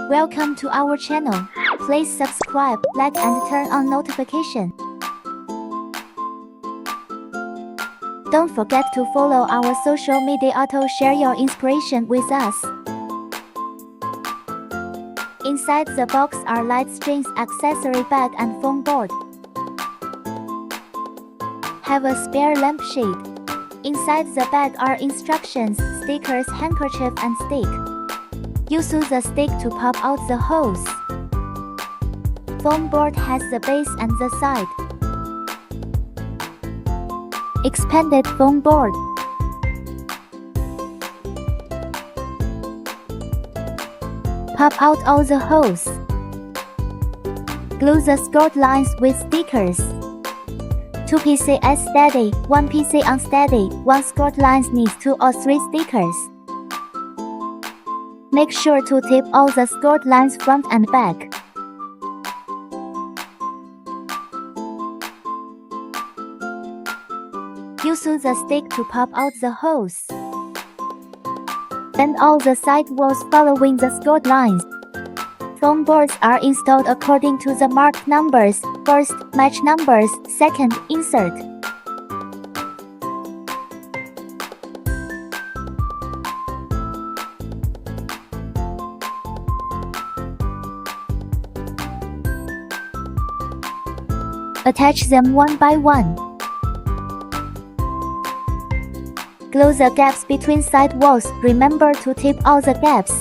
Welcome to our channel. Please subscribe, like and turn on notification. Don't forget to follow our social media to share your inspiration with us. Inside the box are light strings, accessory bag and foam board. Have a spare lampshade. Inside the bag are instructions, stickers, handkerchief and stick. Use the stick to pop out the hose. Foam board has the base and the side. Expanded foam board. Pop out all the hose. Glue the skirt lines with stickers. 2 pieces steady, 1 piece unsteady. 1 skirt lines needs 2 or 3 stickers. Make sure to tape all the skirt lines front and back. Use the stick to pop out the hose. Bend all the side walls following the skirt lines. Foam boards are installed according to the marked numbers. First, match numbers. Second, insert. Attach them one by one. Glue the gaps between side walls. Remember to tape all the gaps.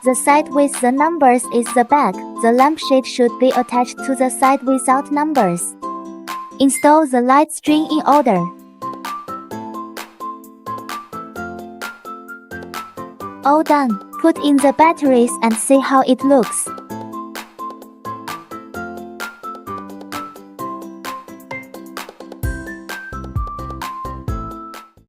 The side with the numbers is the back. The lampshade should be attached to the side without numbers. Install the light string in order. All done. Put in the batteries and see how it looks.